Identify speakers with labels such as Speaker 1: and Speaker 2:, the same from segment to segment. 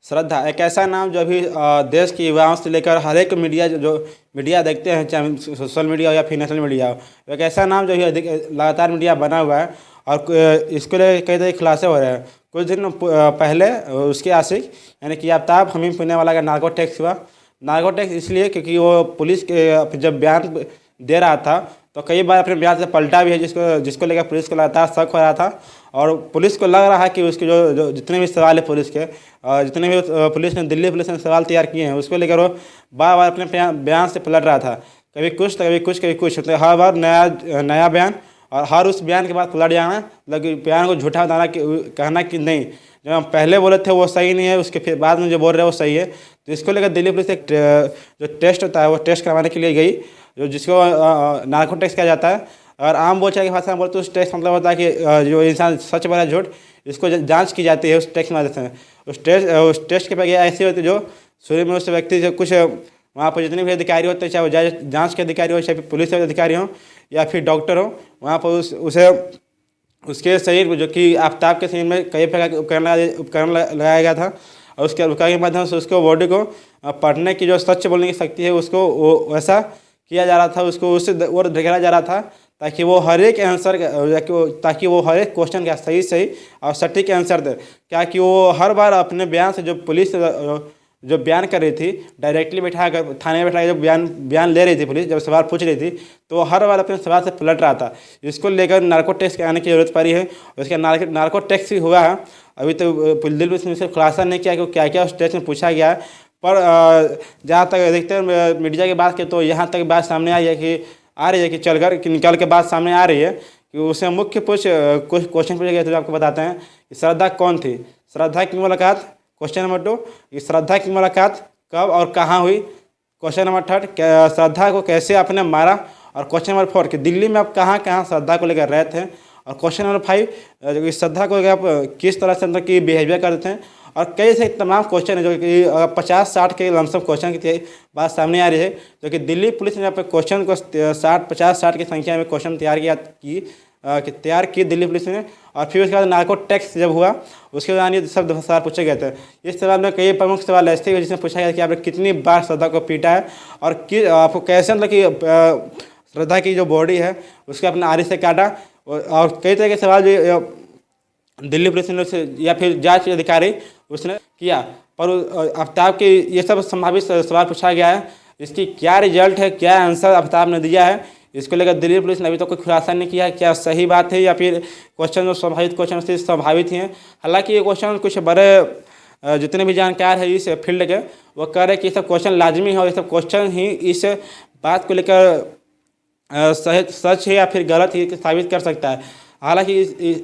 Speaker 1: श्रद्धा एक ऐसा नाम जो अभी देश के युवाओं से लेकर हर एक मीडिया जो मीडिया देखते हैं, चाहे सोशल मीडिया हो या फिर नेशनल मीडिया हो, एक ऐसा नाम जो है लगातार मीडिया बना हुआ है। और इसको लेकर कई तरह के खुलासे हो रहे हैं। कुछ दिन पहले उसके आशिक यानी कि आफ्ताब हमीम पुणे का नार्को टैक्स हुआ। नार्को टैक्स इसलिए क्योंकि वो पुलिस के जब बयान दे रहा था तो कई बार अपने बयान से पलटा भी है, जिसको लेकर पुलिस को लगातार शक हो रहा था। और पुलिस को लग रहा है कि उसके जो जितने भी सवाल है पुलिस के, जितने भी पुलिस ने दिल्ली पुलिस ने सवाल तैयार किए हैं, उसको लेकर वो बार बार अपने बयान से पलट रहा था। कभी कुछ तो कभी कुछ कभी कुछ, मतलब हर बार नया बयान, और हर उस बयान के बाद पलट जाना, मतलब बयान को झूठा बताना कहना कि नहीं जो हम पहले बोले थे वो सही नहीं है, उसके फिर बाद में जो बोल रहे हैं वो सही है। तो इसको लेकर दिल्ली पुलिस एक जो टेस्ट होता है वो टेस्ट करवाने के लिए गई, जिसको नार्को टेस्ट किया जाता है। और आम बोलचाल की भाषा में बोलते उस टेस्ट मतलब होता है कि जो इंसान सच बोला झूठ, इसको जांच की जाती है उस टेस्ट की मदद से। उस टेस्ट की प्रक्रिया ऐसी होती है जो शुरू में उस व्यक्ति से कुछ वहाँ पर जितने भी अधिकारी होते हैं, चाहे वो जांच के अधिकारी हो, चाहे पुलिस के अधिकारी हो या फिर डॉक्टर हो, वहाँ पर उसे उसके शरीर में, जो कि आफ्ताब के शरीर में कई प्रकार के उपकरण लगाया गया था, और उसके उपकरण के माध्यम से उसको बॉडी को पढ़ने की जो सच बोलने की शक्ति है उसको वैसा किया जा रहा था, उसको उससे और ढकेला जा रहा था ताकि वो हर एक आंसर ताकि वो हर एक क्वेश्चन का सही और सटीक आंसर दे। क्या कि वो हर बार अपने बयान से जो पुलिस जो बयान कर रही थी, डायरेक्टली बैठा कर थाने में बैठा कर जब बयान ले रही थी पुलिस, जब सवाल पूछ रही थी, तो हर बार अपने सवाल से पलट रहा था। इसको लेकर नार्को टैक्स आने की जरूरत पड़ी है। उसके नार्को टैक्स भी हुआ है। अभी तो दिल्ली पुलिस ने सिर्फ खुलासा नहीं किया कि क्या क्या उस टैक्स में पूछा गया है, पर जहाँ तक देखते हैं मीडिया की बात की, तो यहाँ तक बात सामने आई है कि निकल के बात सामने आ रही है कि उसे मुख्य कुछ क्वेश्चन पूछे गए थे, जो आपको बताते हैं कि श्रद्धा कौन थी, श्रद्धा की मुलाकात। क्वेश्चन नंबर 2 कि श्रद्धा की मुलाकात कब और कहाँ हुई। क्वेश्चन नंबर 3 श्रद्धा को कैसे आपने मारा। और क्वेश्चन नंबर 4 कि दिल्ली में आप कहाँ कहाँ श्रद्धा को लेकर रहे थे। और क्वेश्चन नंबर 5 श्रद्धा को आप किस तरह से की बिहेवियर करते हैं। और कई से तमाम क्वेश्चन है जो कि 50-60 के लमसम क्वेश्चन की बात सामने आ रही है, जो कि दिल्ली पुलिस ने अपने क्वेश्चन को 50-60 की संख्या में क्वेश्चन तैयार की दिल्ली पुलिस ने। और फिर उसके बाद नार्को टैक्स जब हुआ उसके दौरान ये सब सवाल पूछे गए थे। इस सवाल में कई प्रमुख सवाल ऐसे हुए जिसमें पूछा गया कि आपने कितनी बार श्रद्धा को पीटा है, और आपको कैसे मतलब कि श्रद्धा की जो बॉडी है उसके अपने आरी से काटा। और कई तरह के सवाल जो दिल्ली पुलिस ने या फिर जांच अधिकारी उसने किया, पर आफ्ताब के ये सब संभावित सवाल पूछा गया है। इसकी क्या रिजल्ट है, क्या आंसर आफ्ताब ने दिया है, इसको लेकर दिल्ली पुलिस ने अभी तक कोई खुलासा नहीं किया है। क्या सही बात है या फिर क्वेश्चन जो संभावित क्वेश्चन से संभावित ही हैं। हालांकि ये क्वेश्चन कुछ बड़े जितने भी जानकार है इस फील्ड के, वो कह रहे हैं कि ये सब क्वेश्चन लाजमी है और ये सब क्वेश्चन ही इस बात को लेकर सच है या फिर गलत ही साबित कर सकता है। हालांकि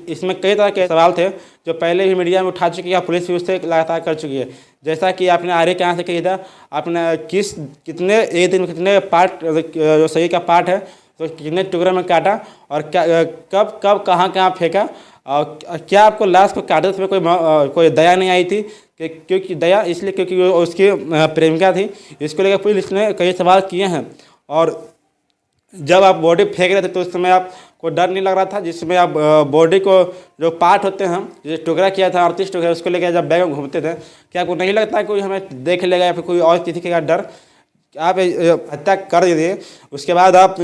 Speaker 1: इसमें कई तरह के सवाल थे जो पहले भी मीडिया में उठा चुकी है, पुलिस भी उससे लगातार कर चुकी है। जैसा कि आपने आर्य कहाँ से कही था, आपने कितने एक दिन में कितने पार्ट जो शरीर का पार्ट है तो कितने टुकड़े में काटा, और कब कहाँ फेंका, और क्या आपको लाश को काटते समय कोई दया नहीं आई थी। क्योंकि दया इसलिए क्योंकि वो उसकी प्रेमिका थी। इसको लेकर पुलिस ने कई सवाल किए हैं। और जब आप बॉडी फेंक रहे थे तो उस समय आपको डर नहीं लग रहा था, जिसमें आप बॉडी को जो पार्ट होते हैं जैसे टुकड़ा किया था 38 टुकड़ा, उसको लेकर जब बैग में घूमते थे, क्या आपको नहीं लगता है कोई हमें देख लेगा या फिर कोई और किसी का डर। आप हत्या कर दीजिए, उसके बाद आप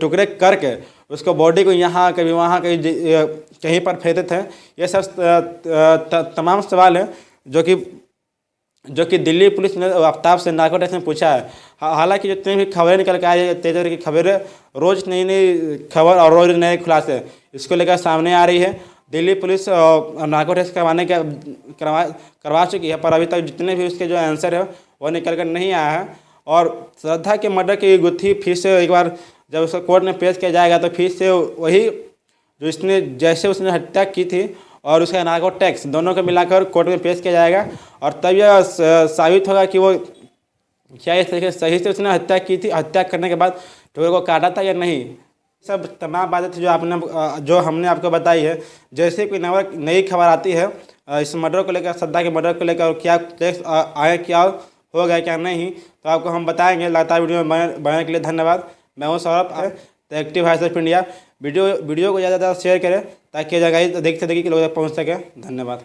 Speaker 1: टुकड़े करके उसको बॉडी को यहाँ कभी वहाँ कहीं पर फेंकते थे। ये सब तमाम सवाल हैं जो कि दिल्ली पुलिस ने आफ्ताब से नार्को टैक्स में पूछा है। हालांकि जितनी भी खबरें निकल के आ रही है, तेज की खबरें, रोज़ नई खबर और रोज़ नए खुलासे इसको लेकर सामने आ रही है। दिल्ली पुलिस नार्को टैक्स करवा चुकी है, पर अभी तक जितने भी उसके जो आंसर है वो निकल कर नहीं आया है। और श्रद्धा के मर्डर की गुत्थी फिर से एक बार जब उसको कोर्ट में पेश किया जाएगा तो फिर से वही जो जैसे उसने हत्या की थी और उसका नार्को टैक्स दोनों को मिलाकर कोर्ट में पेश किया जाएगा। और तब यह साबित होगा कि वो क्या इस तरीके से सही से उसने हत्या की थी, हत्या करने के बाद टुकड़े को काटा था या नहीं। सब तमाम बातें थी जो हमने आपको बताई है। जैसे कोई नई खबर आती है इस मर्डर को लेकर, श्रद्धा के मर्डर को लेकर, क्या टैक्स आए, क्या हो गया क्या नहीं, तो आपको हम बताएंगे। लगातार वीडियो में बनाने के लिए धन्यवाद। मैं हूँ Saurabh, the active voice of India. Video को ज़्यादा से ज़्यादा शेयर करें ताकि जगह देखते कि लोग पहुँच सके। धन्यवाद।